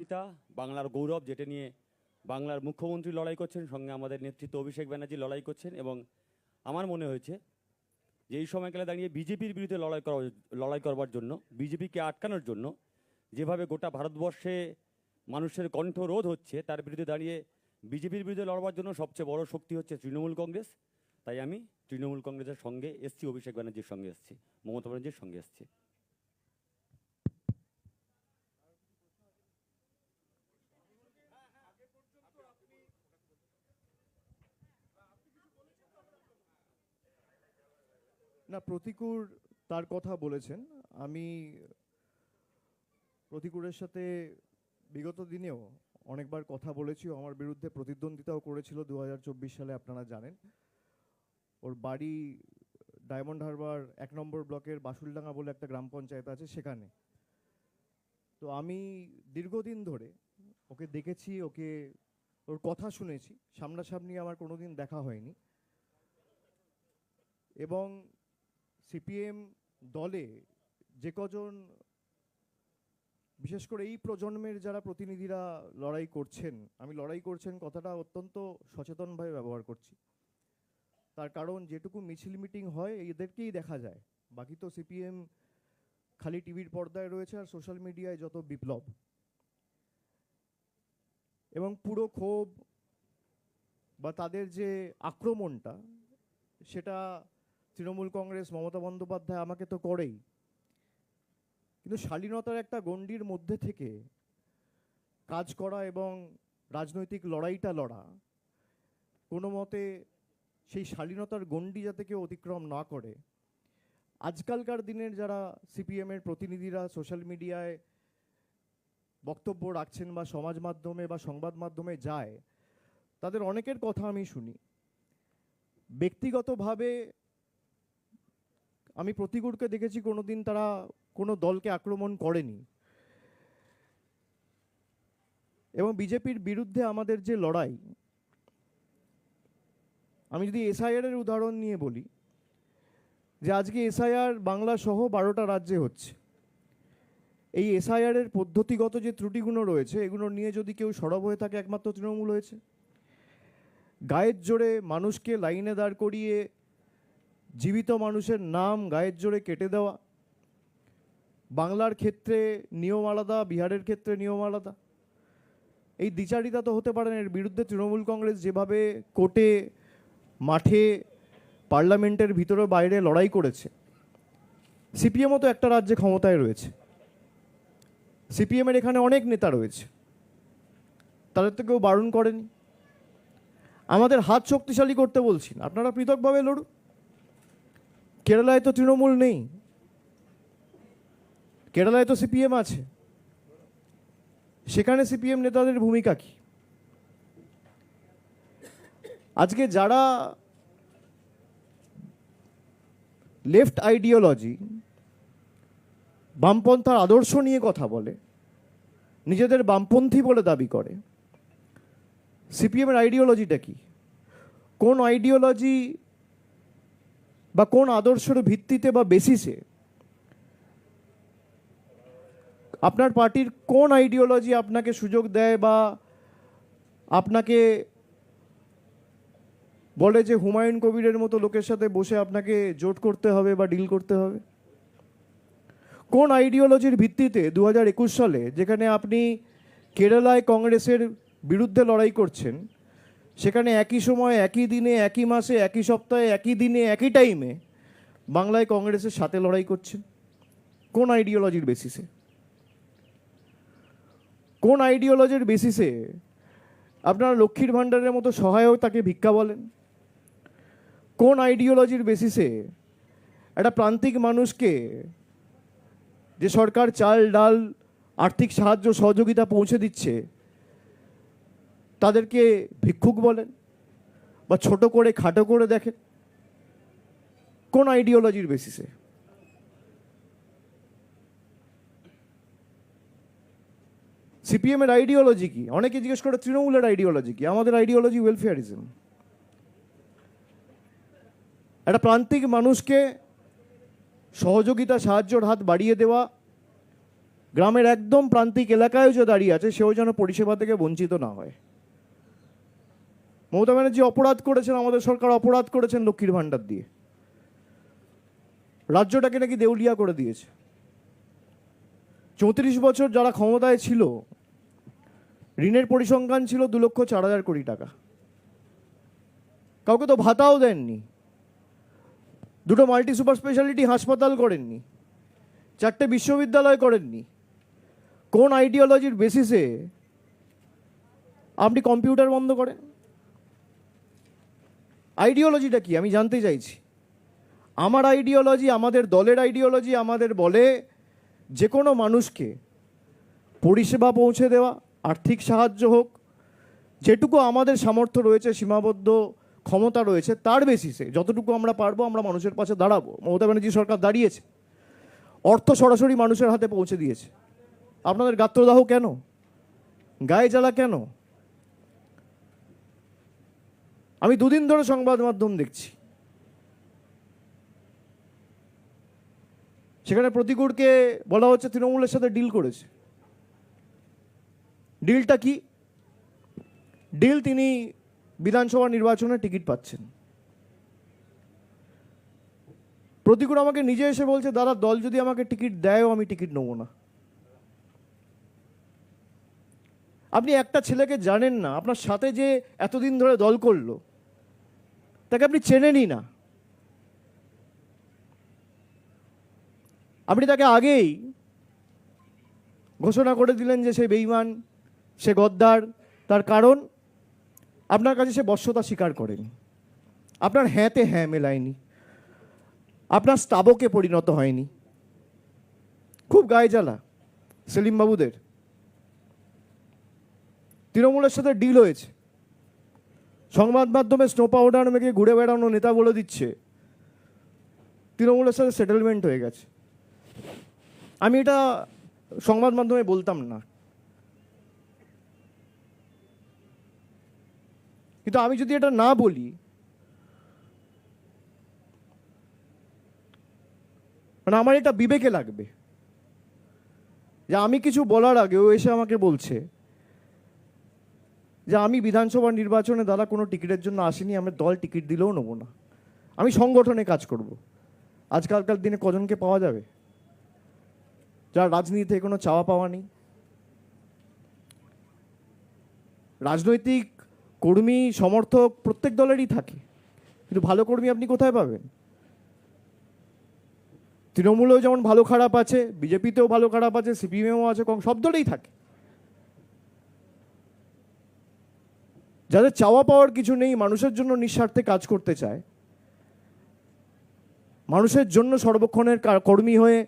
প্রতিদ্বন্দ্বিতা, বাংলার গৌরব, যেটা নিয়ে বাংলার মুখ্যমন্ত্রী লড়াই করছেন, সঙ্গে আমাদের নেতৃত্ব অভিষেক ব্যানার্জি লড়াই করছেন। এবং আমার মনে হয়েছে যে এই সময়কালে দাঁড়িয়ে বিজেপির বিরুদ্ধে লড়াই করবার জন্য, বিজেপিকে আটকানোর জন্য, যেভাবে গোটা ভারতবর্ষে মানুষের কণ্ঠরোধ হচ্ছে, তার বিরুদ্ধে দাঁড়িয়ে বিজেপির বিরুদ্ধে লড়বার জন্য সবচেয়ে বড় শক্তি হচ্ছে তৃণমূল কংগ্রেস। তাই আমি তৃণমূল কংগ্রেসের সঙ্গে এসছি, অভিষেক ব্যানার্জির সঙ্গে এসছি, মমতা ব্যানার্জির সঙ্গে এসছি। না, প্রতিকূর তার কথা বলেছেন। আমি প্রতিকূরের সাথে বিগত দিনেও অনেকবার কথা বলেছি। আমার বিরুদ্ধে প্রতিদ্বন্দ্বিতাও করেছিল 2024 সালে, আপনারা জানেন। ওর বাড়ি ডায়মন্ড হারবার 1 নম্বর ব্লকের বাসুলডাঙ্গা বলে একটা গ্রাম পঞ্চায়েত আছে, সেখানে। তো আমি দীর্ঘদিন ধরে ওকে দেখেছি, ওর কথা শুনেছি, সামনাসামনি আমার কোনোদিন দেখা হয়নি। এবং সিপিএম দলে যে কজন, বিশেষ করে এই প্রজন্মের যারা প্রতিনিধিরা লড়াই করছেন, আমি লড়াই করছেন কথাটা অত্যন্ত সচেতনভাবে ব্যবহার করছি। তার কারণ যেটুকু মিছিল মিটিং হয় এদেরকেই দেখা যায়, বাকি তো সিপিএম খালি টিভির পর্দায় রয়েছে আর সোশ্যাল মিডিয়ায় যত বিপ্লব। এবং পুরো ক্ষোভ বা তাদের যে আক্রমণটা, সেটা তৃণমূল কংগ্রেস, মমতা বন্দ্যোপাধ্যায় আমাকে তো করেই, কিন্তু শালীনতার একটা গণ্ডির মধ্যে থেকে কাজ করা এবং রাজনৈতিক লড়াইটা লড়া, কোনো মতে সেই শালীনতার গণ্ডি যাতে কেউ অতিক্রম না করে। আজকালকার দিনের যারা সিপিএমের প্রতিনিধিরা সোশ্যাল মিডিয়ায় বক্তব্য রাখছেন বা সমাজ মাধ্যমে বা সংবাদ মাধ্যমে যায়, তাদের অনেকের কথা আমি শুনি। ব্যক্তিগতভাবে আমি প্রতিকূলকে দেখেছি কোনোদিন তারা কোনো দলকে আক্রমণ করেনি। এবং বিজেপির বিরুদ্ধে আমাদের যে লড়াই, আমি যদি এসআইআর এর উদাহরণ নিয়ে বলি, যে আজকে এসআইআর বাংলা সহ 12টা রাজ্যে হচ্ছে। এই এসআইআর এর পদ্ধতিগত যে ত্রুটিগুলো রয়েছে, এগুলো নিয়ে যদি কেউ সরব হয়ে থাকে, একমাত্র তৃণমূল হয়েছে। গায়ের জোরে মানুষকে লাইনে দাঁড় করিয়ে জীবিত মানুষের নাম গায়ের জোরে কেটে দেওয়া, বাংলার ক্ষেত্রে নিয়ম আলাদা, বিহারের ক্ষেত্রে নিয়ম আলাদা, এই দ্বিচারিতা তো হতে পারে না। এর বিরুদ্ধে তৃণমূল কংগ্রেস যেভাবে কোর্টে, মাঠে, পার্লামেন্টের ভিতরে বাইরে লড়াই করেছে, সিপিএমও তো একটা রাজ্যে ক্ষমতায় রয়েছে, সিপিএমের এখানে অনেক নেতা রয়েছে, তাদের তো কেউ বারণ করেনি। আমাদের হাত শক্তিশালী করতে বলছি না, আপনারা পৃথকভাবে লড়ুন। কেরালায় তো তৃণমূল নেই, কেরালায় তো সিপিএম আছে, সেখানে সিপিএম নেতাদের ভূমিকা কি? আজকে যারা লেফট আইডিওলজি, বামপন্থার আদর্শ নিয়ে কথা বলে, নিজেদের বামপন্থী বলে দাবি করে, সিপিএমের আইডিওলজিটা কি? কোন আইডিওলজি বা কোন আদর্শের ভিত্তিতে বা বেসিসে আপনার পার্টির কোন আইডিওলজি আপনাকে সুযোগ দেয় বা আপনাকে বলে যে হুমায়ুন কবিরের মতো লোকের সাথে বসে আপনাকে জোট করতে হবে বা ডিল করতে হবে? কোন আইডিওলজির ভিত্তিতে 2021 সালে, যেখানে আপনি কেরালায় কংগ্রেসের বিরুদ্ধে লড়াই করছেন, সেখানে একই সময়, একই দিনে, একই মাসে, একই সপ্তাহে, একই দিনে, একই টাইমে বাংলায় কংগ্রেসের সাথে লড়াই করছেন? কোন আইডিওলজির বেসিসে? কোন আইডিওলজির বেসিসে আপনারা লক্ষ্মীর ভাণ্ডারের মতো সহায়তাকে ভিক্ষা বলেন? কোন আইডিওলজির বেসিসে একটা প্রান্তিক মানুষকে, যে সরকার চাল, ডাল, আর্থিক সাহায্য সহযোগিতা পৌঁছে দিচ্ছে, তাদেরকে ভিক্ষুক বলেন বা ছোট করে খাটো করে দেখেন? কোন আইডিওলজির বেসিসে? সিপিএমের আইডিওলজি কি? অনেকে জিজ্ঞেস করে তৃণমূলের আইডিওলজি কি? আমাদের আইডিওলজি ওয়েলফেয়ারিজম। একটা প্রান্তিক মানুষকে সহযোগিতা, সাহায্যের হাত বাড়িয়ে দেওয়া, গ্রামের একদম প্রান্তিক এলাকায় যে দাঁড়িয়ে আছে সেও যেন পরিষেবা থেকে বঞ্চিত না হয়। মমতা ব্যানার্জি অপরাধ করেছেন, আমাদের সরকার অপরাধ করেছেন লক্ষ্মীর ভাণ্ডার দিয়ে, রাজ্যটাকে নাকি দেউলিয়া করে দিয়েছে। 34 বছর যারা ক্ষমতায় ছিল, ঋণের পরিসংখ্যান ছিল 2,04,000 কোটি টাকা। কাউকে তো ভাতাও দেননি, দুটো মাল্টি সুপার স্পেশালিটি হাসপাতাল করেননি, 4টে বিশ্ববিদ্যালয় করেননি। কোন আইডিওলজির বেসিসে আপনি কম্পিউটার বন্ধ করেন? আইডিওলজিটা কি আমি জানতে চাইছি। আমার আইডিওলজি, আমাদের দলের আইডিওলজি আমাদের বলে যে কোনো মানুষকে পরিষেবা পৌঁছে দেওয়া, আর্থিক সাহায্য হোক, যেটুকু আমাদের সামর্থ্য রয়েছে, সীমাবদ্ধ ক্ষমতা রয়েছে, তার বেসিসে যতটুকু আমরা পারবো আমরা মানুষের পাশে দাঁড়াবো। মমতা ব্যানার্জি সরকার দাঁড়িয়েছে, অর্থ সরাসরি মানুষের হাতে পৌঁছে দিয়েছে। আপনাদের গাত্রদাহ কেন, গায়ে জ্বালা কেন? আমি দুদিন ধরে সংবাদ মাধ্যম দেখছি, সেখানে প্রতিকূলকে বলা হচ্ছে তৃণমূলের সাথে ডিল করেছে। ডিলটা কি? ডিল, তিনি বিধানসভা নির্বাচনে টিকিট পাচ্ছেন। প্রতিকূল আমাকে নিজে এসে বলছে, দাদা দল যদি আমাকে টিকিট দেয়ও আমি টিকিট নেবো না। আপনি একটা ছেলেকে জানেন না, আপনার সাথে যে এতদিন ধরে দল করলো তাকে আপনি চেনেনই না। আপনি তাকে আগেই ঘোষণা করে দিলেন যে সে বেঈমান, সে গদ্দার। তার কারণ আপনার কাছে সে বশ্যতা স্বীকার করেনি, আপনার হ্যাঁতে হ্যাঁ মেলায়নি, আপনার স্তাবকে পরিণত হয়নি। খুব গায়ে জ্বালা সেলিম বাবুদের। তৃণমূলের সাথে ডিল হয়েছে, সংবাদ মাধ্যমে স্নো পাউডার মেখে ঘুরে বেড়ানো নেতা বলে দিচ্ছে তৃণমূলের সাথে সেটেলমেন্ট হয়ে গেছে। আমি এটা সংবাদ মাধ্যমে বলতাম না, কিন্তু আমি যদি এটা না বলি, মানে আমার এটা বিবেকে লাগবে যে আমি কিছু বলার আগে ও এসে আমাকে বলছে যে আমি বিধানসভা নির্বাচনে দাদা কোনো টিকিটের জন্য আসিনি, আমি দল টিকিট দিলেও নেবো না, আমি সংগঠনে কাজ করব। আজকালকার দিনে কজনকে পাওয়া যাবে যার রাজনীতিতে কোনো চাওয়া পাওয়া নেই? রাজনৈতিক কর্মী সমর্থক প্রত্যেক দলেরই থাকে, কিন্তু ভালো কর্মী আপনি কোথায় পাবেন? তৃণমূলেও যেমন ভালো খারাপ আছে, বিজেপিতেও ভালো খারাপ আছে, সিপিএমও আছে, সব দলেই থাকে। যাদের চাওয়া পাওয়ার কিছু নেই, মানুষের জন্য নিঃস্বার্থে কাজ করতে চায়, মানুষের জন্য সর্বক্ষণের কর্মী হয়ে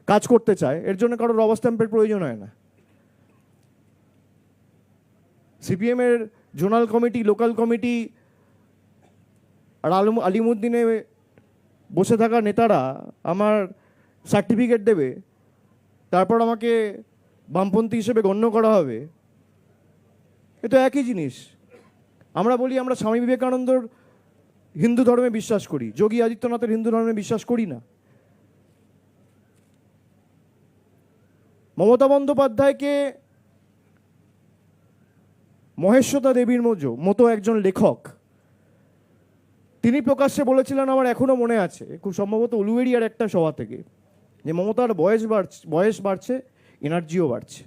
কাজ করতে চায়, এর জন্য কারোর রবার স্ট্যাম্পের প্রয়োজন হয় না। সিপিএমের জোনাল কমিটি, লোকাল কমিটি আর আলিমুদ্দিনে বসে থাকা নেতারা আমার সার্টিফিকেট দেবে, তারপর আমাকে বামপন্থী হিসেবে গণ্য করা হবে। এ তো একই জিনিস। আমরা বলি আমরা স্বামী বিবেকানন্দর হিন্দু ধর্মে বিশ্বাস করি, যোগী আদিত্যনাথের হিন্দু ধর্মে বিশ্বাস করি না। মমতা বন্দ্যোপাধ্যায়কে মহেশ্বতা দেবীর মতো একজন লেখক, তিনি প্রকাশ্যে বলেছিলেন, আমার এখনো মনে আছে, খুব সম্ভবত উলুবেড়িয়ার একটা সভা থেকে, যে মমতার বয়স বাড়ছে, এনার্জিও বাড়ছে।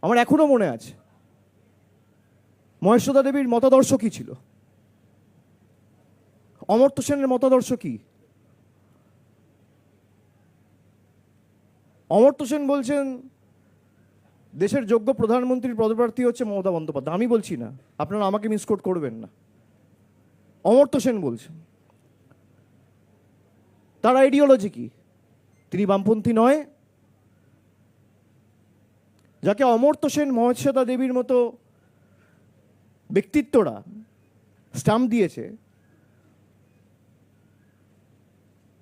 আমার এখনো মনে আছে। মহেশ্বতা দেবীর মতাদর্শ কি ছিল? অমর্ত্য সেনের মতাদর্শ কি? অমর্ত্য সেন বলছেন দেশের যোগ্য প্রধানমন্ত্রীর পদপ্রার্থী হচ্ছে মমতা বন্দ্যোপাধ্যায়। আমি বলছি না, আপনারা আমাকে মিসকোট করবেন না। অমর্ত্য সেন বলছেন। তার আইডিওলজি কি? তিনি বামপন্থী নয়? যাকে অমর্ত্য সেন, মহেশ্বতা দেবীর মতো ব্যক্তিত্বরা স্ট্যাম্প দিয়েছে,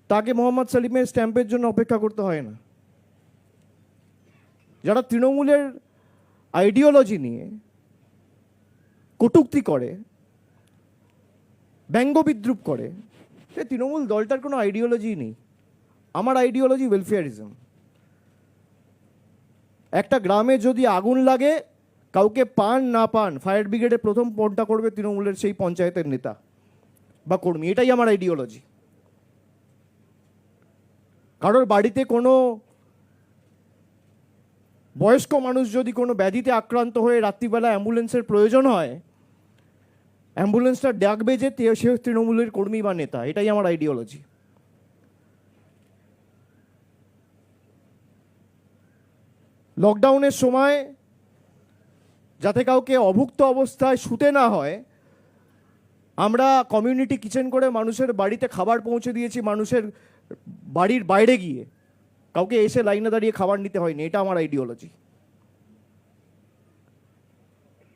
তাকে মোহাম্মদ সেলিমের স্ট্যাম্পের জন্য অপেক্ষা করতে হয় না। যারা তৃণমূলের আইডিওলজি নিয়ে কটূক্তি করে, ব্যঙ্গ বিদ্রুপ করে, তৃণমূল দলটার কোনো আইডিওলজি নেই। আমার আইডিওলজি ওয়েলফেয়ারিজম। একটা গ্রামে যদি আগুন লাগে, কাউকে পান না পান, ফায়ার ব্রিগেডে প্রথম ফোনটা করবে তৃণমূলের সেই পঞ্চায়েতের নেতা বা কর্মী। এটাই আমার আইডিওলজি। কারোর বাড়িতে কোনো বয়স্ক মানুষ যদি কোনো ব্যাধিতে আক্রান্ত হয়ে রাত্রিবেলা অ্যাম্বুলেন্সের প্রয়োজন হয়, অ্যাম্বুলেন্সটা ডাকবে যে সে তৃণমূলের কর্মী বা নেতা। এটাই আমার আইডিওলজি। লকডাউনের সময় যাতে কাউকে অভুক্ত অবস্থায় শুতে না হয়, আমরা কমিউনিটি কিচেন করে মানুষের বাড়িতে খাবার পৌঁছে দিয়েছি, মানুষের বাড়ির বাইরে গিয়ে কাউকে এসে লাইনে দাঁড়িয়ে খাবার নিতে হয়নি। এটা আমার আইডিওলজি।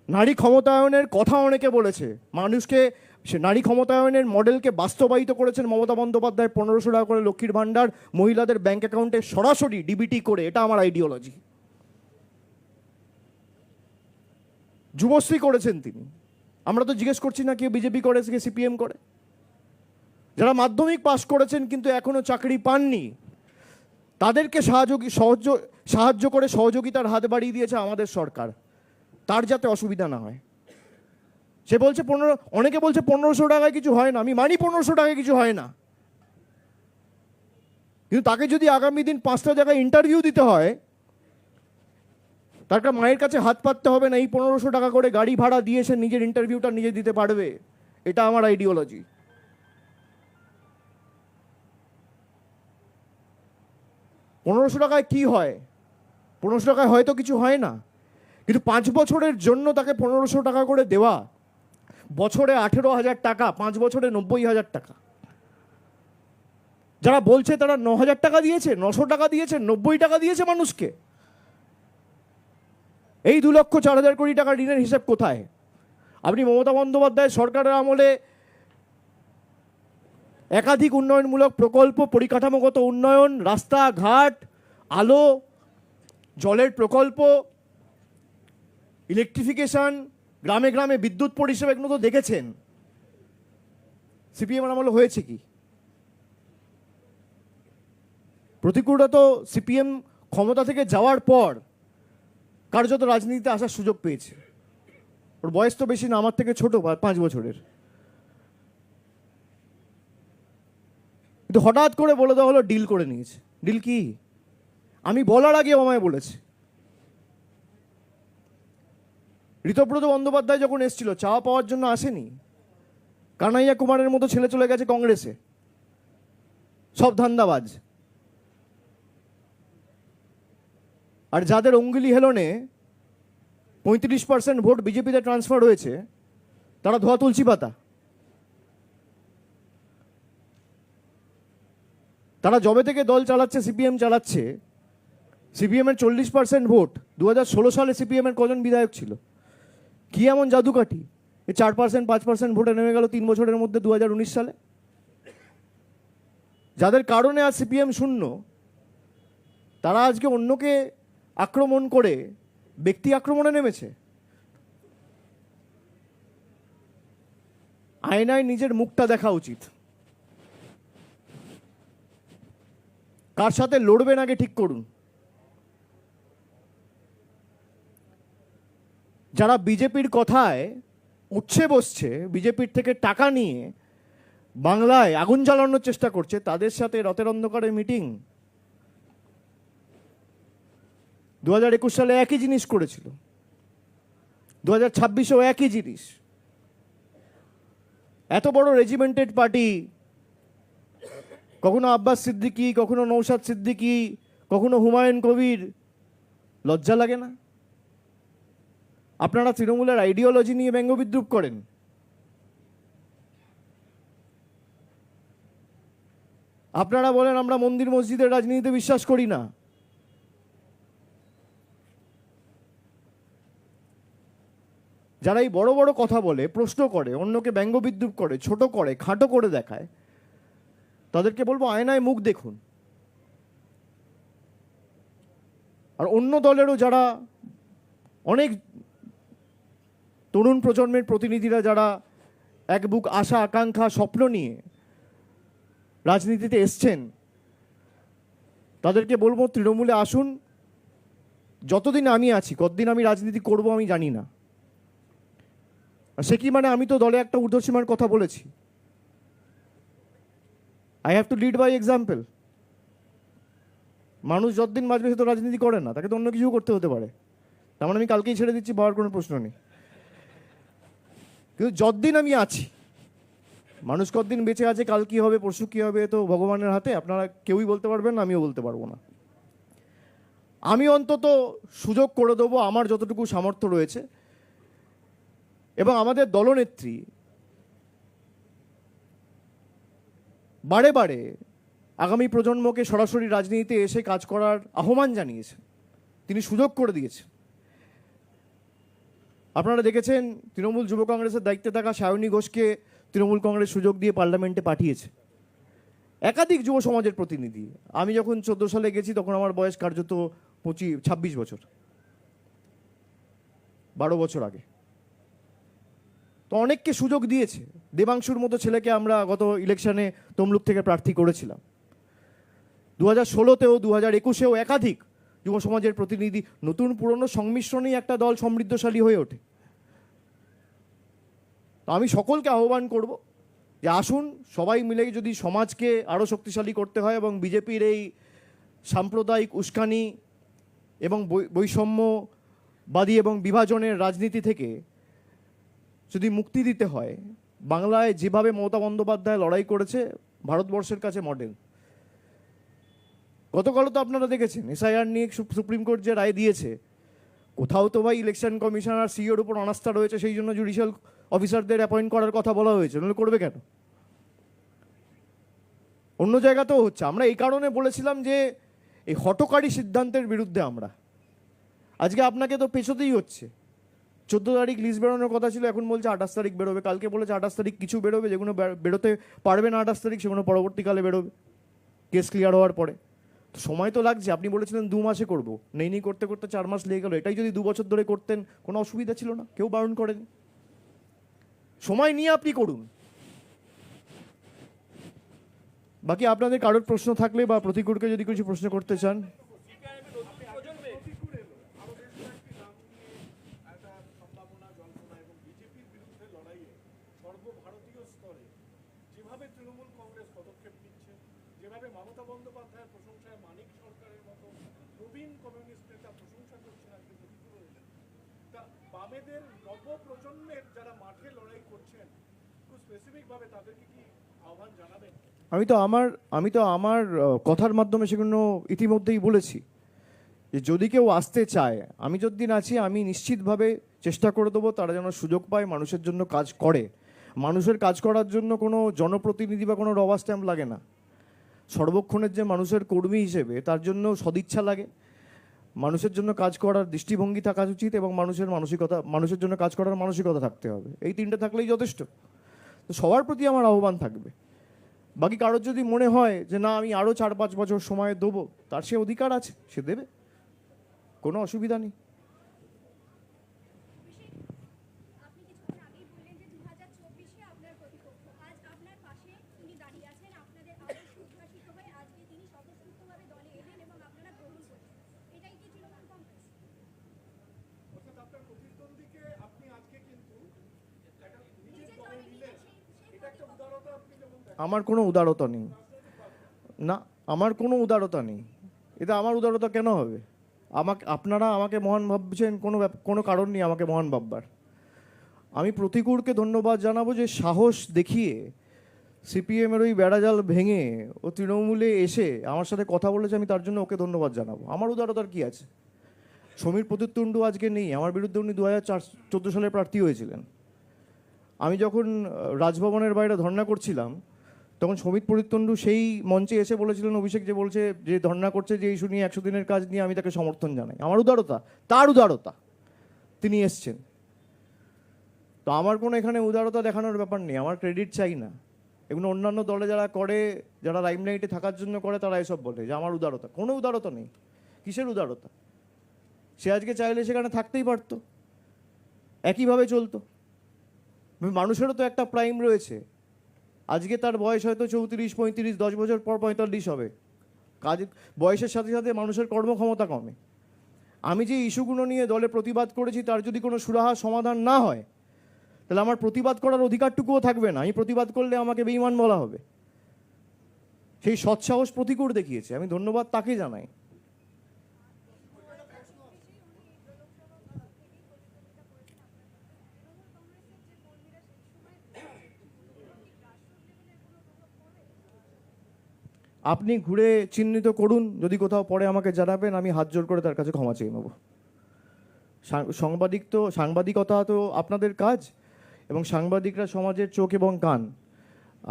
নারী ক্ষমতায়নের কথা অনেকে বলেছে, মানুষকে সে নারী ক্ষমতায়নের মডেলকে বাস্তবায়িত করেছেন মমতা বন্দ্যোপাধ্যায়। 1500 টাকা করে লক্ষ্মীর ভাণ্ডার মহিলাদের ব্যাংক অ্যাকাউন্টে সরাসরি ডিবিটি করে। এটা আমার আইডিওলজি। যুবশ্রী করেছেন তিনি। আমরা তো জিজ্ঞেস করছি না কে বিজেপি করে, কে সিপিএম করে। যারা মাধ্যমিক পাশ করেছেন কিন্তু এখনো চাকরি পাননি, তাদেরকে সাহায্য করে সহযোগিতার হাত বাড়িয়ে দিয়েছে আমাদের সরকার, তার যাতে অসুবিধা না হয়। সে বলছে অনেকে বলছে 1500 টাকায় কিছু হয় না। আমি মানি 1500 টাকায় কিছু হয় না, কিন্তু তাকে যদি আগামী দিন 5টা জায়গায় ইন্টারভিউ দিতে হয়, তার মায়ের কাছে হাত পাততে হবে না। এই 1500 টাকা করে গাড়ি ভাড়া দিয়ে সে নিজের ইন্টারভিউটা নিজে দিতে পারবে। এটা আমার আইডিওলজি। পনেরোশো টাকায় কি হয়? 1500 টাকায় হয়তো কিছু হয় না, কিন্তু 5 বছরের জন্য তাকে 1500 টাকা করে দেওয়া, বছরে 18,000 টাকা, 5 বছরে 90,000 টাকা। যারা বলছে তারা 9,000 টাকা দিয়েছে, 900 টাকা দিয়েছে, 90 টাকা দিয়েছে মানুষকে। এই 2,04,000 কোটি টাকা ঋণের হিসাব কোথায়? আপনি মমতা বন্দ্যোপাধ্যায় সরকারের আমলে একাধিক উন্নয়নমূলক প্রকল্প, পরিকাঠামোগত উন্নয়ন, রাস্তাঘাট, আলো, জলের প্রকল্প, ইলেকট্রিফিকেশন, গ্রামে গ্রামে বিদ্যুৎ পরিষেবা, এগুলো তো দেখেছেন। সিপিএম আমলে হয়েছে কি? প্রতিকূলতা তো সিপিএম ক্ষমতা থেকে যাওয়ার পর কার্যত রাজনীতিতে আসার সুযোগ পেয়েছে। ওর বয়স তো বেশি না, আমার থেকে ছোট, 5 বছরের। কিন্তু হঠাৎ করে বলে দেওয়া হলো ডিল করে নিয়েছে। ডিল কি? আমি বলার আগে আমায় বলেছে। ঋতব্রত বন্দ্যোপাধ্যায় যখন এসেছিল, চাওয়া পাওয়ার জন্য আসেনি। কানাইয়া কুমারের মতো ছেলে চলে গেছে কংগ্রেসে, সব ধান্দাবাজ। আর যাদের অঙ্গুলি হেলনে 35% ভোট বিজেপিতে ট্রান্সফার হয়েছে, তারা ধোয়া তুলসী পাতা। তারা জবে থেকে দল চালাচ্ছে, সিপিএম চালাচ্ছে, সিপিএমের 40% ভোট। 2016 সালে সিপিএমের কজন বিধায়ক ছিল? কি এমন জাদুকাঠি 4%, 5% ভোটে নেমে গেল 3 বছরের মধ্যে 2019 সালে? যাদের কারণে আজ সিপিএম শূন্য, তারা আজকে অন্যকে আক্রমণ করে ব্যক্তি আক্রমণে নেমেছে। আয়নায় নিজের মুখটা দেখা উচিত। কার সাথে লড়বেন আগে ঠিক করুন। যারা বিজেপির কথায় উঠছে বসছে, বিজেপির থেকে টাকা নিয়ে বাংলায় আগুন জ্বালানোর চেষ্টা করছে, তাদের সাথে রথের অন্ধকারে মিটিং। 2021 সালে একই জিনিস করেছিল, 2026-এও একই জিনিস। এত বড় রেজিমেন্টেড পার্টি, কখনো আব্বাস সিদ্দিকী, কখনো নৌশাদ সিদ্দিকী, কখনো হুমায়ুন কবির, লজ্জা লাগে না? আপনারা তৃণমূলের আইডিওলজি নিয়ে ব্যঙ্গবিদ্রুপ করেন। আপনারা বলেন আমরা মন্দির মসজিদের রাজনীতিতে বিশ্বাস করি না। যারা এই বড় বড় কথা বলে, প্রশ্ন করে, অন্যকে ব্যঙ্গবিদ্রুপ করে, ছোট করে, খাটো করে দেখায়, তাদেরকে বলবো আয়নায় মুখ দেখুন। আর অন্য দলেরও যারা অনেক তরুণ প্রজন্মের প্রতিনিধিরা যারা এক বুক আশা, আকাঙ্ক্ষা, স্বপ্ন নিয়ে রাজনীতিতে এসছেন, তাদেরকে বলবো তৃণমূলে আসুন, যতদিন আমি আছি কতদিন আমি রাজনীতি করব আমি জানি না। আর সে কি মানে আমি তো দলে একটা ঊর্ধ্বসীমার কথা বলেছি। I have to lead by example. মানুষ যতদিন বাঁচবে সে তো রাজনীতি করে না, তাকে তো অন্য কিছু করতে হতে পারে। তার মানে আমি কালকেই ছেড়ে দিচ্ছি, পাওয়ার কোনো প্রশ্ন নেই। কিন্তু যতদিন আমি আছি, মানুষ কতদিন বেঁচে আছে, কাল কি হবে পরশু কি হবে তো ভগবানের হাতে, আপনারা কেউই বলতে পারবেন না, আমিও বলতে পারবো না। আমি অন্তত সুযোগ করে দেবো আমার যতটুকু সামর্থ্য রয়েছে, এবং আমাদের দলনেত্রী বারে বারে আগামী প্রজন্মকে সরাসরি রাজনীতিতে এসে কাজ করার আহ্বান জানিয়েছে, তিনি সুযোগ করে দিয়েছেন। আপনারা দেখেছেন তৃণমূল যুব কংগ্রেসের দায়িত্বে থাকা সায়নী ঘোষকে তৃণমূল কংগ্রেস সুযোগ দিয়ে পার্লামেন্টে পাঠিয়েছে। একাধিক যুব সমাজের প্রতিনিধি। আমি যখন 14 সালে গেছি তখন আমার বয়স কার্যত 26 বছর, 12 বছর আগে। তো অনেককে সুযোগ দিয়েছে। দেবাংশুর মতো ছেলেকে আমরা গত ইলেকশনে তমলুক থেকে প্রার্থী করেছিলাম। 2016-তেও 2021-এও একাধিক যুব সমাজের প্রতিনিধি। নতুন পুরনো সংমিশ্রণেই একটা দল সমৃদ্ধশালী হয়ে ওঠে। তো আমি সকলকে আহ্বান করব যে আসুন সবাই মিলে যদি সমাজকে আরও শক্তিশালী করতে হয় এবং বিজেপির এই সাম্প্রদায়িক উস্কানি এবং বৈষম্যবাদী এবং বিভাজনের রাজনীতি থেকে যদি মুক্তি দিতে হয়, বাংলায় যেভাবে মমতা বন্দ্যোপাধ্যায় লড়াই করেছে ভারতবর্ষের কাছে মডেল। গতকালও তো আপনারা দেখেছেন এসআইআর নিয়ে সুপ্রিম কোর্ট যে রায় দিয়েছে, কোথাও তো ভাই ইলেকশন কমিশন আর সিইওর উপর অনাস্থা রয়েছে, সেই জন্য জুডিশিয়াল অফিসারদের অ্যাপয়েন্ট করার কথা বলা হয়েছে, নাহলে করবে কেন? অন্য জায়গাতেও হচ্ছে। আমরা এই কারণে বলেছিলাম যে এই হঠকারী সিদ্ধান্তের বিরুদ্ধে আমরা। আজকে আপনাকে তো পেছোতেই হচ্ছে। 14 তারিখ লিস্ট বেরোনোর কথা ছিল, এখন বলছে 28 তারিখ বেরোবে। কালকে বলেছে 28 তারিখ কিছু বেরোবে, যেগুলো বেরোতে পারবে না 28 তারিখ সেগুলো পরবর্তীকালে বেরোবে কেস ক্লিয়ার হওয়ার পরে। তো সময় তো লাগছে। আপনি বলেছিলেন 2 মাসে করবো, নেই করতে করতে 4 মাস লেগে গেল। এটাই যদি 2 বছর ধরে করতেন কোনো অসুবিধা ছিল না, কেউ বারণ করেনি। সময় নিয়ে আপনি করুন। বাকি আপনাদের কারোর প্রশ্ন থাকলে বা প্রতিকূলকে যদি কিছু প্রশ্ন করতে চান। সর্বভারতীয় স্তরে যেভাবে তৃণমূল কংগ্রেস পদক্ষেপ নিচ্ছে, যেভাবে মমতা বন্দ্যোপাধ্যায়ের প্রশংসায় মানিক সরকারের মতো প্রবীণ কমিউনিস্ট নেতা প্রশংসা করছেন আজকে প্রতিকূল হয়েছেন, তা বামেদের নবপ্রজন্মের যারা মাঠে লড়াই করছেন খুব স্পেসিফিকভাবে তাদেরকে কি আহ্বান জানাবেন? আমি তো আমার কথার মাধ্যমে সেগুলো ইতিমধ্যেই বলেছি যে যদি কেউ আসতে চায়, আমি যতদিন আছি আমি নিশ্চিতভাবে চেষ্টা করে দেবো তারা যেন সুযোগ পায়, মানুষের জন্য কাজ করে। মানুষের কাজ করার জন্য কোনো জনপ্রতিনিধি বা কোনো রবার স্ট্যাম্প লাগে না। সর্বক্ষণের যে মানুষের কর্মী হিসেবে তার জন্য সদিচ্ছা লাগে, মানুষের জন্য কাজ করার দৃষ্টিভঙ্গি থাকা উচিত এবং মানুষের জন্য কাজ করার মানসিকতা থাকতে হবে। এই তিনটে থাকলেই যথেষ্ট। তো সবার প্রতি আমার আহ্বান থাকবে। বাকি কারোর যদি মনে হয় যে না আমি আরও 4-5 বছর সময় দেবো, তার সে অধিকার আছে, সে দেবে, কোনো অসুবিধা নেই। আপনি কিছুক্ষণ আগেই বললেন যে 2024-এ আপনার প্রতিপক্ষ আজ আপনার পাশে তিনি দাঁড়িয়ে আছেন, আপনাদের আদর্শ উদ্ভাসিত হয়ে আজকে তিনি স্বতঃস্ফূর্তভাবে দলে এলেন এবং আপনারা গ্রহণ করলেন। এটাই কি তৃণমূল কংগ্রেস? অর্থাৎ আপনার প্রতিদ্বন্দ্বীকে আপনি আজকে কিন্তু একটা নিজের নিজের দলে দলে নিলেন, এটা একটা উদারতা আপনি যেমন আমার কোনো উদারতা নেই, না আমার কোনো উদারতা নেই। এটা আমার উদারতা কেন হবে? আপনারা আমাকে মহান ভাবছেন, কোনো কারণ নেই আমাকে মহান ভাববার। আমি প্রতিকূলকে ধন্যবাদ জানাবো যে সাহস দেখিয়ে সিপিএমের ওই বেড়াজাল ভেঙে ও তৃণমূলে এসে আমার সাথে কথা বলেছে, আমি তার জন্য ওকে ধন্যবাদ জানাবো। আমার উদারতার কি আছে? সমীর প্রতিতুণ্ডু আজকে নেই, আমার বিরুদ্ধে উনি 2014 সালে প্রার্থী হয়েছিলেন। আমি যখন রাজভবনের বাইরে ধর্ণা করছিলাম তখন সমীর প্রতিতুণ্ডু সেই মঞ্চে এসে বলেছিলেন অভিষেক যে বলছে যে ধর্ণা করছে যে ইস্যু নিয়ে 100 দিনের কাজ নিয়ে আমি তাকে সমর্থন জানাই। আমার উদারতা, তার উদারতা, তিনি এসছেন। তো আমার কোনো এখানে উদারতা দেখানোর ব্যাপার নেই, আমার ক্রেডিট চাই না। এগুলো অন্যান্য দলে যারা করে, যারা লাইমলাইটে থাকার জন্য করে, তারা এসব বলে যে আমার উদারতা। কোনো উদারতা নেই। কিসের উদারতা? সে আজকে চাইলে সেখানে থাকতেই পারতো, একইভাবে চলতো। মানুষেরও তো একটা প্রাইম রয়েছে। আজকে তার বয়স হয়তো 34-35, 10 বছর পর 45 হবে। কাজ বয়সের সাথে সাথে মানুষের কর্মক্ষমতা কমে। আমি যে ইস্যুগুলো নিয়ে দলে প্রতিবাদ করেছি তার যদি কোনো সুরাহা সমাধান না হয়, তাহলে আমার প্রতিবাদ করার অধিকারটুকুও থাকবে না। আমি প্রতিবাদ করলে আমাকে বেঈমান বলা হবে। সেই সৎসাহস প্রতিকূর দেখিয়েছে, আমি ধন্যবাদ তাকে জানাই। আপনি ঘুরে চিহ্নিত করুন, যদি কোথাও পরে আমাকে জানাবেন, আমি হাত জোর করে তার কাছে ক্ষমা চেয়ে নেব। সাংবাদিকতা তো আপনাদের কাজ, এবং সাংবাদিকরা সমাজের চোখ এবং কান।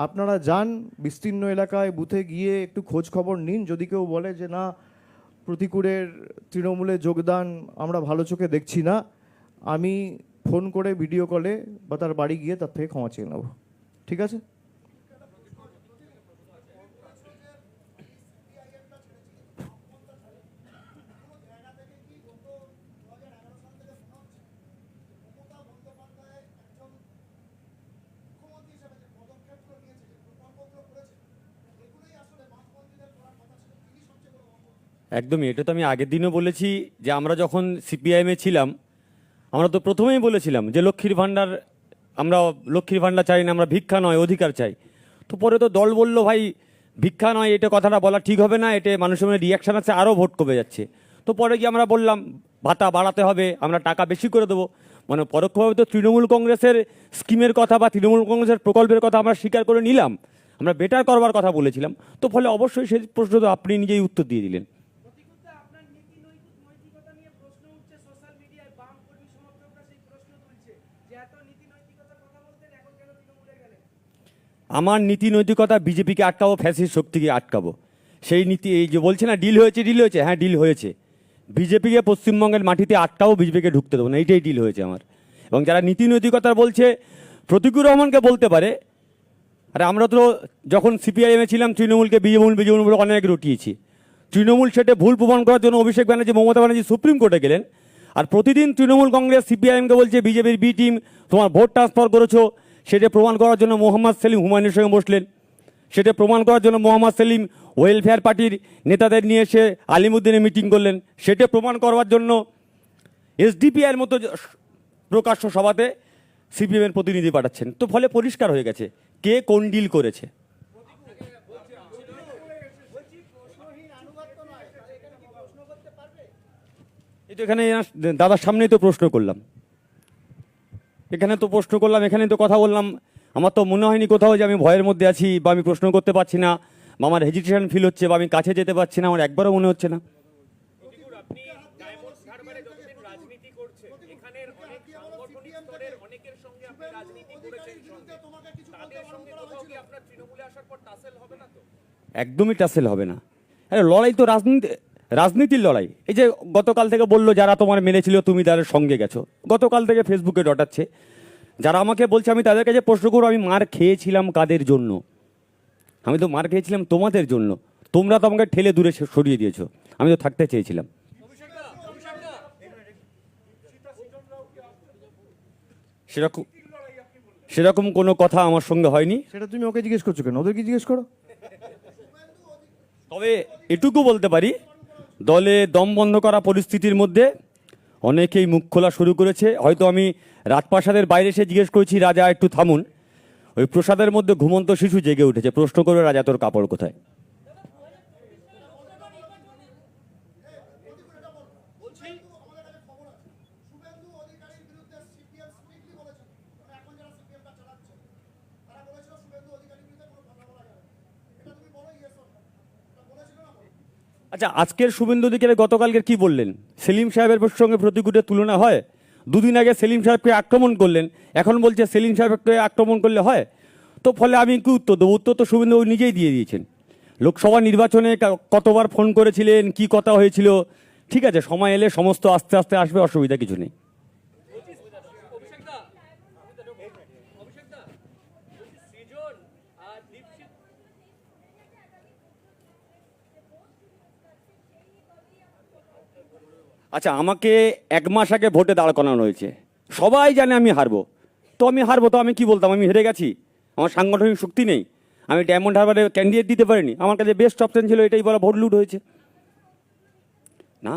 আপনারা যান বিস্তীর্ণ এলাকায়, বুথে গিয়ে একটু খোঁজ খবর নিন। যদি কেউ বলে যে না, প্রতিকূলের তৃণমূলে যোগদান আমরা ভালো চোখে দেখছি না, আমি ফোন করে ভিডিও কলে বা তার বাড়ি গিয়ে তার থেকে ক্ষমা চেয়ে নেব। ঠিক আছে? একদমই, এটা তো আমি আগের দিনও বলেছি যে আমরা যখন সিপিআইএমে ছিলাম, আমরা তো প্রথমেই বলেছিলাম যে লক্ষ্মীর ভাণ্ডার, আমরা লক্ষ্মীর ভাণ্ডার চাই না, আমরা ভিক্ষা নয় অধিকার চাই। তো পরে তো দল বললো ভাই ভিক্ষা নয়, এটা কথাটা বলা ঠিক হবে না, এটা মানুষের মধ্যে রিয়াকশান আছে, আরও ভোট কমে যাচ্ছে। তো পরে গিয়ে আমরা বললাম ভাতা বাড়াতে হবে, আমরা টাকা বেশি করে দেবো। মানে পরোক্ষভাবে তো তৃণমূল কংগ্রেসের স্কিমের কথা বা তৃণমূল কংগ্রেসের প্রকল্পের কথা আমরা স্বীকার করে নিলাম, আমরা বেটার করবার কথা বলেছিলাম। তো ফলে অবশ্যই সেই প্রশ্ন তো আপনি নিজেই উত্তর দিয়ে দিলেন। আপনার নীতি নৈতিকতা নিয়ে প্রশ্ন উঠছে সোশ্যাল মিডিয়ায়, বাম কর্মী সমর্থকরা সেই প্রশ্ন তুলছে যে এত নীতি নৈতিকতার কথা বলতেন, এখন কেন তৃণমূলে গেলেন? আমার নীতি নৈতিকতা বিজেপিকে আটকাবো, ফ্যাসিস্ট শক্তিকে আটকাবো, সেই নীতি। এই যে বলছে না ডিল হয়েছে, হ্যাঁ ডিল হয়েছে। বিজেপিকে পশ্চিমবঙ্গের মাটিতে আটকাবো, বিজেপিকে ঢুকতে দেবো না, এইটাই ডিল হয়েছে আমার। এবং যারা নীতি নৈতিকতা বলছে, প্রতিকুর রহমানকে বলতে পারে আরে আমরা তো যখন সিপিআইএমে ছিলাম তৃণমূলকে বিজেপি বলে অনেক রটিয়েছি। তৃণমূল সেটা ভুল প্রমাণ করার জন্য অভিষেক ব্যানার্জি, মমতা ব্যানার্জি সুপ্রিম কোর্টে গেলেন। আর প্রতিদিন তৃণমূল কংগ্রেস সিপিআইএমকে বলছে বিজেপির বি টিম তোমার ভোট ট্রান্সফার করেছো, সেটা প্রমাণ করার জন্য মোহাম্মদ সেলিম হুমায়ুনের সঙ্গে বসলেন। সেটা প্রমাণ করার জন্য মোহাম্মদ সেলিম ওয়েলফেয়ার পার্টির নেতাদের নিয়ে এসে আলিমুদ্দিনে মিটিং করলেন। সেটা প্রমাণ করবার জন্য এসডিপিআইয়ের মতো প্রকাশ্য সভাতে সিপিএমের প্রতিনিধি পাঠাচ্ছেন। তো ফলে পরিষ্কার হয়ে গেছে কে কোন ডিল করেছে। এটা এখানে দাদার সামনেই তো প্রশ্ন করলাম, এখানে তো কথা বললাম। আমার তো মনে হয়নি কোথাও যে আমি ভয়ের মধ্যে আছি বা আমি প্রশ্ন করতে পারছি না বা আমার হেজিটেশন ফিল হচ্ছে বা আমি কাছে যেতে পারছি না, আমার একবারও মনে হচ্ছে না। আপনি ডায়মন্ড হারবারে যতদিন রাজনীতি করছেন, এখানের অনেক সাংগঠনিক স্তরের অনেকের সঙ্গে আপনি রাজনীতি করেছেন, তাদের সঙ্গে কোথাও কি আপনার তৃণমূলে আসার পর টাসেল হবে না তো? একদমই টাসেল হবে না। আরে লড়াই তো রাজনীতির লড়াই। এই যে গতকাল থেকে বললো যারা তোমার মেরেছিল তুমি তাদের সঙ্গে গেছো, গতকাল থেকে ফেসবুকে ডটাচ্ছে। যারা আমাকে বলছে আমি তাদের কাছে প্রশ্ন করবো আমি মার খেয়েছিলাম কাদের জন্য? আমি তো মার খেয়েছিলাম তোমাদের জন্য, তোমরা তো আমাকে ঠেলে দূরে সরিয়ে দিয়েছো, আমি তো থাকতে চেয়েছিলাম। সেরকম কোনো কথা আমার সঙ্গে হয়নি। সেটা তুমি ওকে জিজ্ঞেস করছো কেন? ওদেরকে জিজ্ঞেস করো। তবে এটুকু বলতে পারি, দলে দম বন্ধ করা পরিস্থিতির মধ্যে অনেকেই মুখ খোলা শুরু করেছে। হয়তো আমি রাজপ্রাসাদের বাইরে এসে জিজ্ঞেস করেছি রাজা একটু থামুন, ওই প্রসাদের মধ্যে ঘুমন্ত শিশু জেগে উঠেছে, প্রশ্ন করে রাজা তোর কাপড় কোথায়? আচ্ছা, আজকের শুভেন্দু অধিকারী গতকালকে কি বললেন? সেলিম সাহেবের সঙ্গে প্রতিকূলের তুলনা হয়? দুদিন আগে সেলিম সাহেবকে আক্রমণ করলেন, এখন বলছে সেলিম সাহেবকে আক্রমণ করলে হয়? তো ফলে আমি কি উত্তর দেবো? উত্তর তো শুভেন্দু নিজেই দিয়ে দিয়েছেন। লোকসভা নির্বাচনে কতবার ফোন করেছিলেন, কি কথা হয়েছিল, ঠিক আছে, সময় এলে সমস্ত আস্তে আস্তে আসবে, অসুবিধা কিছু নেই। আচ্ছা, আমাকে এক মাস আগে ভোটে দাঁড় করানো হয়েছে, সবাই জানে আমি হারবো। তো আমি কি বলতাম? আমি হেরে গেছি, আমার সাংগঠনিক শক্তি নেই, আমি ডায়মন্ড হারবারে ক্যান্ডিডেট দিতে পারিনি, আমার কাছে বেস্ট অপশন ছিল এটাই বলা ভোট লুট হয়েছে। না,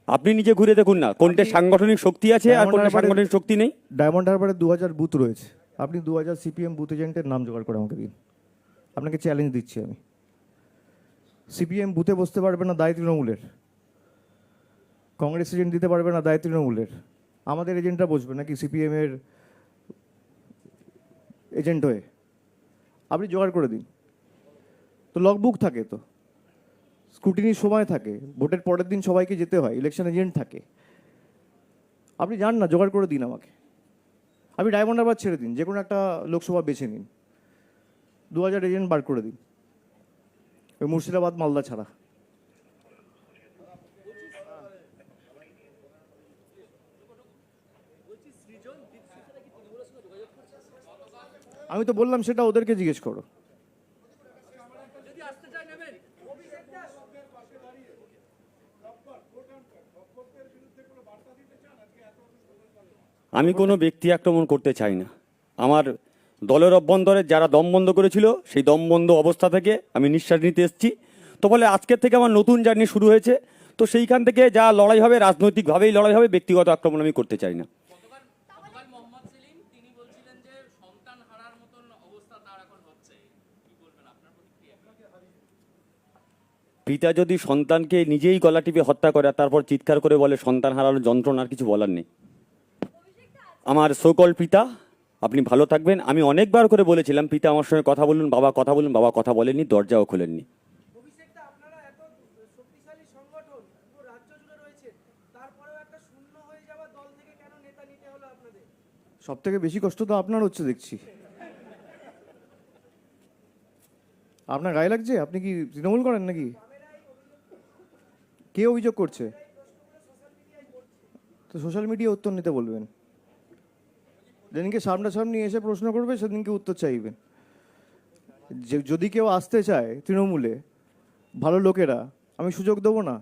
আপনি নিজে ঘুরে দেখুন না কোনটা সাংগঠনিক শক্তি আছে আর কোনটা সাংগঠনিক শক্তি নেই। ডায়মন্ড হারবারে 2000 বুথ রয়েছে, আপনি 2000 সিপিএম বুথ এজেন্টের নাম জোগাড় করে আমাকে দিন, আপনাকে চ্যালেঞ্জ দিচ্ছি আমি। সিপিএম বুথে বসতে পারবে না, দায় তৃণমূলের। কংগ্রেস এজেন্ট দিতে পারবে না, দায় তৃণমূলের। আমাদের এজেন্টরা বসবে নাকি সিপিএমের এজেন্ট হয়ে? আপনি জোগাড় করে দিন। তো লগবুক থাকে, তো স্ক্রুটিনির সময় থাকে, ভোটের পরের দিন সবাইকে যেতে হয়, ইলেকশন এজেন্ট থাকে। আপনি যান না, জোগাড় করে দিন আমাকে। আপনি ডায়মন্ড হারবার ছেড়ে দিন, যে কোনো একটা লোকসভা বেছে নিন, 2000 এজেন্ট বার করে দিন, ওই মুর্শিদাবাদ মালদা ছাড়া। আমি তো বললাম সেটা ওদেরকে জিজ্ঞেস করো। আমি কোনো ব্যক্তি আক্রমণ করতে চাই না। আমার দলের অভ্যন্তরে যারা দম বন্ধ করেছিল সেই দম বন্ধ অবস্থা থেকে আমি নিঃশ্বাস নিতে এসেছি। তো বলে আজকের থেকে আমার নতুন জার্নি শুরু হয়েছে। তো সেইখান থেকে যা লড়াই হবে রাজনৈতিকভাবেই লড়াই হবে, ব্যক্তিগত আক্রমণ আমি করতে চাই না। গতকাল মোহাম্মদ সেলিম তিনি বলছিলেন যে সন্তান হারার মতন অবস্থা তার এখন হচ্ছে, কি বলবেন আপনার প্রতিক্রিয়া? পিতা যদি সন্তানকে নিজেই গলা টিপে হত্যা করে আর তারপর চিৎকার করে বলে সন্তান হারানোর যন্ত্রণার কিছু বলার নেই। আমার সোকল পিতা, আপনি ভালো থাকবেন। আমি অনেকবার করে বলেছিলাম পিতা আমার সঙ্গে কথা বলুন, বাবা কথা বলুন, বাবা কথা বলেননি, দরজাও খোলেননি। অভিষেকটা আপনারা এত শক্তিশালী সংগঠন পুরো রাজ্য জুড়ে রয়েছে, তারপরেও একটা শূন্য হয়ে যাওয়া দল থেকে কেন নেতা নিতে হলো আপনাদের? সব থেকে বেশি কষ্ট তো আপনার হচ্ছে দেখছি। আপনার গায়ে লাগছে? আপনি কি তৃণমূল করেন নাকি? কে অভিযোগ করছে? তো সোশ্যাল মিডিয়া উত্তর নিতে বলবেন। যেদিনকে সামনাসামনি এসে প্রশ্ন করবে সেদিনকে উত্তর চাইবেন। যদি কেউ আসতে চায় তৃণমূলে, ভালো লোকেরা, আমি সুযোগ দেবো না?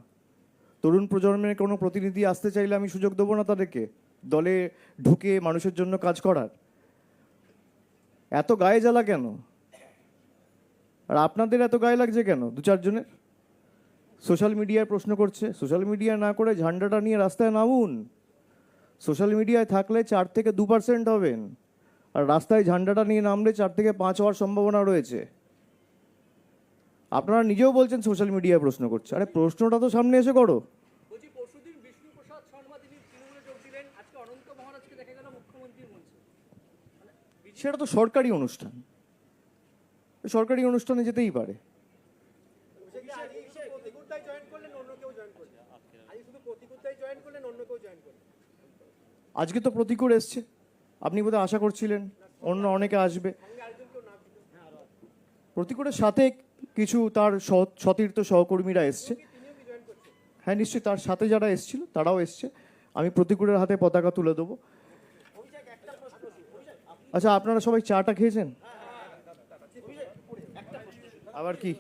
তরুণ প্রজন্মের কোনো প্রতিনিধি আসতে চাইলে আমি সুযোগ দেবো না তাদেরকে দলে ঢুকে মানুষের জন্য কাজ করার? এত গায়ে জ্বালা কেন? আর আপনাদের এত গায়ে লাগছে কেন 2-4 জনের? সোশ্যাল মিডিয়ায় প্রশ্ন করছে, সোশ্যাল মিডিয়া না করে ঝান্ডাটা নিয়ে রাস্তায় নামুন। সোশ্যাল মিডিয়ায় থাকলে 4 থেকে 2% হবেন, আর রাস্তায় ঝান্ডাটা নিয়ে নামলে 4 থেকে 5 হওয়ার সম্ভাবনা রয়েছে। আপনারা নিজেও বলছেন সোশ্যাল মিডিয়ায় প্রশ্ন করছে, আরে প্রশ্নটা তো সামনে এসে করো। বলছি পরশুদিন বিষ্ণু প্রসাদ শর্মা তিনি তৃণমূলে যোগ দিলেন, আজকে অনন্ত মহারাজকে দেখা গেল মুখ্যমন্ত্রীর মঞ্চে। সেটা তো সরকারি অনুষ্ঠান, সরকারি অনুষ্ঠানে যেতেই পারে। আজকে তো প্রতিকূল এসছে, আপনি বোধহয় আশা করছিলেন অন্য অনেকে আসবে। প্রতিকূলের সাথে কিছু তার সতীর্থ সহকর্মীরা এসছে। হ্যাঁ নিশ্চয়ই, তার সাথে যারা এসছিল তারাও এসছে। আমি প্রতিকূলের হাতে পতাকা তুলে দেবো। আচ্ছা, আপনারা সবাই চাটা খেয়েছেন? আবার কি?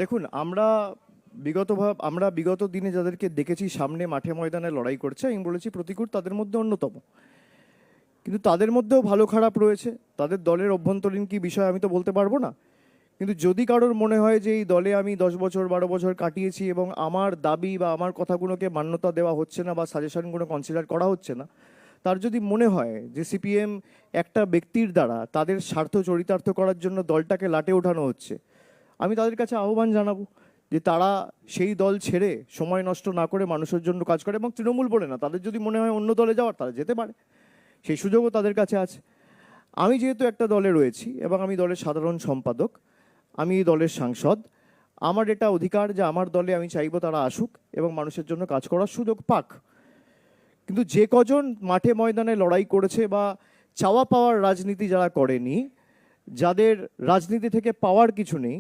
দেখুন, আমরা বিগত দিনে যাদেরকে দেখেছি সামনে মাঠে ময়দানে লড়াই করছে, আমি বলেছি প্রতিকূল তাদের মধ্যে অন্যতম। কিন্তু তাদের মধ্যেও ভালো খারাপ রয়েছে। তাদের দলের অভ্যন্তরীণ কি বিষয় আমি তো বলতে পারবো না। কিন্তু যদি কারোর মনে হয় যে এই দলে আমি 10 বছর 12 বছর কাটিয়েছি এবং আমার দাবি বা আমার কথাগুলোকে মান্যতা দেওয়া হচ্ছে না বা সাজেশনগুলো কনসিডার করা হচ্ছে না, তার যদি মনে হয় যে সিপিএম একটা ব্যক্তির দ্বারা তাদের স্বার্থ চরিতার্থ করার জন্য দলটাকে লাটে ওঠানো হচ্ছে, আমি তাদের কাছে আহ্বান জানাবো যে তারা সেই দল ছেড়ে সময় নষ্ট না করে মানুষের জন্য কাজ করে। এবং তৃণমূল বলে না, তাদের যদি মনে হয় অন্য দলে যাওয়ার, তারা যেতে পারে, সেই সুযোগও তাদের কাছে আছে। আমি যেহেতু একটা দলে রয়েছি এবং আমি দলের সাধারণ সম্পাদক, আমি এই দলের সাংসদ, আমার এটা অধিকার যে আমার দলে আমি চাইবো তারা আসুক এবং মানুষের জন্য কাজ করার সুযোগ পাক। কিন্তু যে কজন মাঠে ময়দানে লড়াই করেছে বা চাওয়া পাওয়ার রাজনীতি যারা করেনি, যাদের রাজনীতি থেকে পাওয়ার কিছু নেই,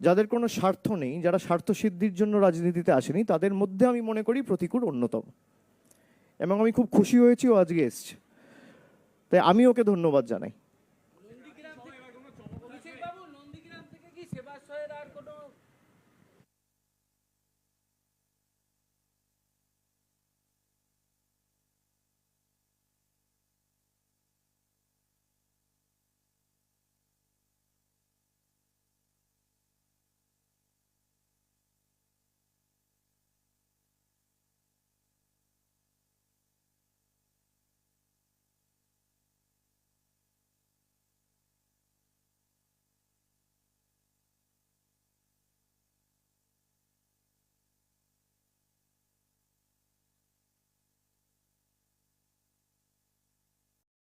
যাদের কোনো স্বার্থ নেই, যারা স্বার্থ সিদ্ধির জন্য রাজনীতিতে আসেনি, তাদের মধ্যে আমি মনে করি প্রতিকূল অন্যতম। এবং আমি খুব খুশি হয়েছি ও আজকে এসছে, তাই আমি ওকে ধন্যবাদ জানাই।